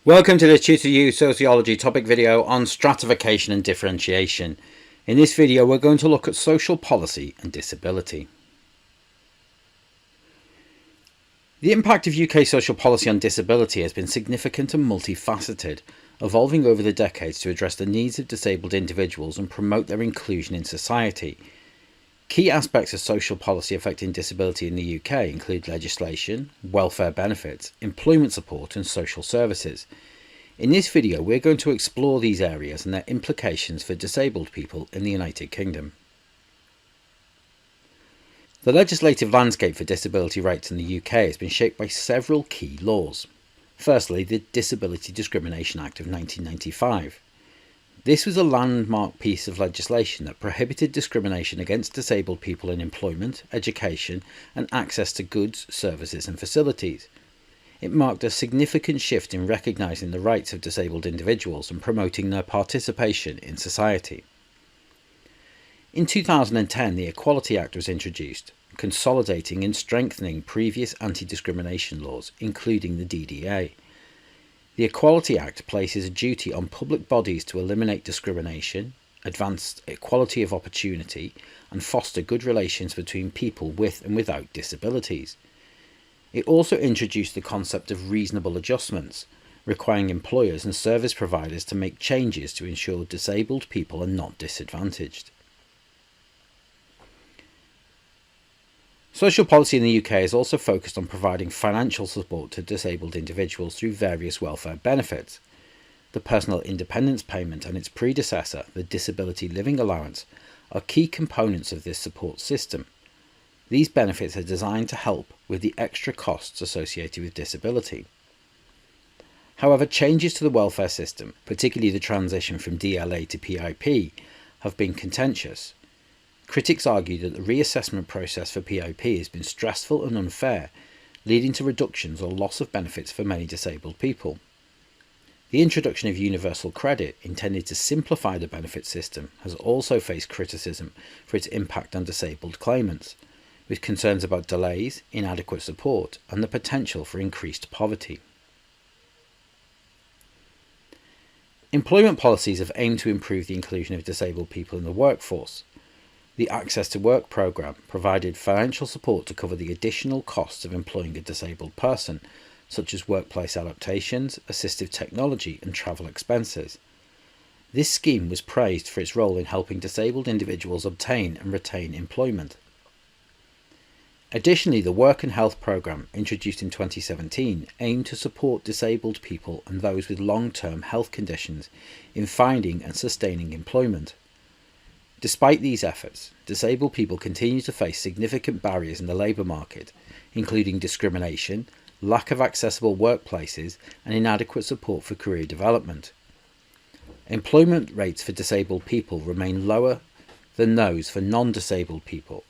Welcome to the Tutor You Sociology topic video on stratification and differentiation. In this video we're going to look at social policy and disability. The impact of UK social policy on disability has been significant and multifaceted, evolving over the decades to address the needs of disabled individuals and promote their inclusion in society. Key aspects of social policy affecting disability in the UK include legislation, welfare benefits, employment support and social services. In this video we're going to explore these areas and their implications for disabled people in the United Kingdom. The legislative landscape for disability rights in the UK has been shaped by several key laws. Firstly, the Disability Discrimination Act of 1995. This was a landmark piece of legislation that prohibited discrimination against disabled people in employment, education, and access to goods, services and facilities. It marked a significant shift in recognising the rights of disabled individuals and promoting their participation in society. In 2010, the Equality Act was introduced, consolidating and strengthening previous anti-discrimination laws, including the DDA. The Equality Act places a duty on public bodies to eliminate discrimination, advance equality of opportunity, and foster good relations between people with and without disabilities. It also introduced the concept of reasonable adjustments, requiring employers and service providers to make changes to ensure disabled people are not disadvantaged. Social policy in the UK is also focused on providing financial support to disabled individuals through various welfare benefits. The Personal Independence Payment and its predecessor, the Disability Living Allowance, are key components of this support system. These benefits are designed to help with the extra costs associated with disability. However, changes to the welfare system, particularly the transition from DLA to PIP, have been contentious. Critics argue that the reassessment process for PIP has been stressful and unfair, leading to reductions or loss of benefits for many disabled people. The introduction of universal credit, intended to simplify the benefit system, has also faced criticism for its impact on disabled claimants, with concerns about delays, inadequate support, and the potential for increased poverty. Employment policies have aimed to improve the inclusion of disabled people in the workforce. The Access to Work programme provided financial support to cover the additional costs of employing a disabled person, such as workplace adaptations, assistive technology and travel expenses. This scheme was praised for its role in helping disabled individuals obtain and retain employment. Additionally, the Work and Health programme, introduced in 2017, aimed to support disabled people and those with long-term health conditions in finding and sustaining employment. Despite these efforts, disabled people continue to face significant barriers in the labour market, including discrimination, lack of accessible workplaces, and inadequate support for career development. Employment rates for disabled people remain lower than those for non-disabled people,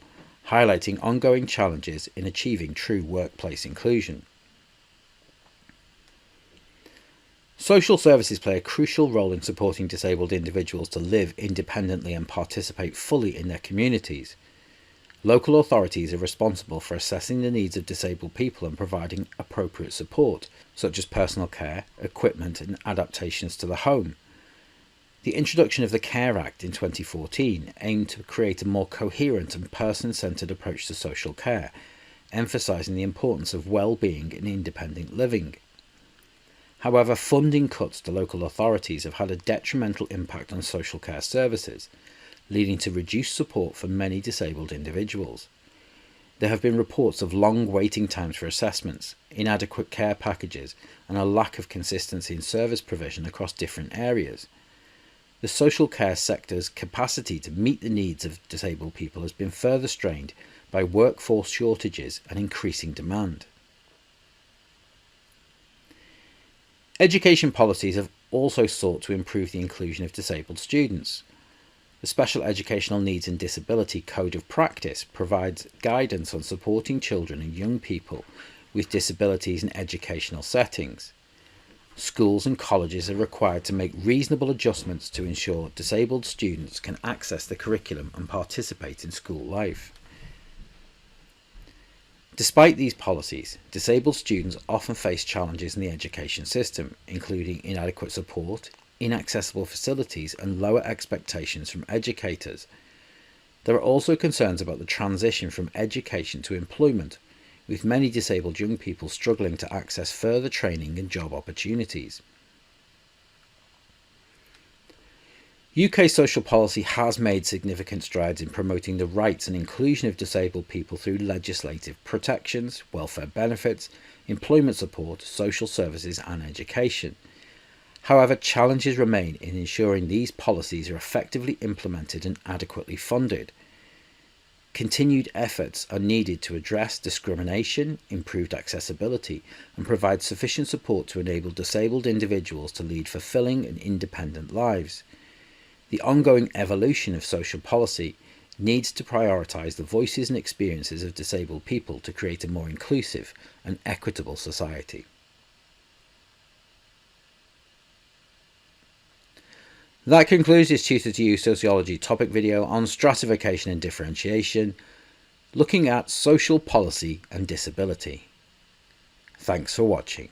highlighting ongoing challenges in achieving true workplace inclusion. Social services play a crucial role in supporting disabled individuals to live independently and participate fully in their communities. Local authorities are responsible for assessing the needs of disabled people and providing appropriate support, such as personal care, equipment and adaptations to the home. The introduction of the Care Act in 2014 aimed to create a more coherent and person-centred approach to social care, emphasising the importance of well-being and independent living. However, funding cuts to local authorities have had a detrimental impact on social care services, leading to reduced support for many disabled individuals. There have been reports of long waiting times for assessments, inadequate care packages, and a lack of consistency in service provision across different areas. The social care sector's capacity to meet the needs of disabled people has been further strained by workforce shortages and increasing demand. Education policies have also sought to improve the inclusion of disabled students. The Special Educational Needs and Disability Code of Practice provides guidance on supporting children and young people with disabilities in educational settings. Schools and colleges are required to make reasonable adjustments to ensure disabled students can access the curriculum and participate in school life. Despite these policies, disabled students often face challenges in the education system, including inadequate support, inaccessible facilities, and lower expectations from educators. There are also concerns about the transition from education to employment, with many disabled young people struggling to access further training and job opportunities. UK social policy has made significant strides in promoting the rights and inclusion of disabled people through legislative protections, welfare benefits, employment support, social services and education. However, challenges remain in ensuring these policies are effectively implemented and adequately funded. Continued efforts are needed to address discrimination, improved accessibility, and provide sufficient support to enable disabled individuals to lead fulfilling and independent lives. The ongoing evolution of social policy needs to prioritise the voices and experiences of disabled people to create a more inclusive and equitable society. That concludes this Tutor to You Sociology topic video on stratification and differentiation, looking at social policy and disability. Thanks for watching.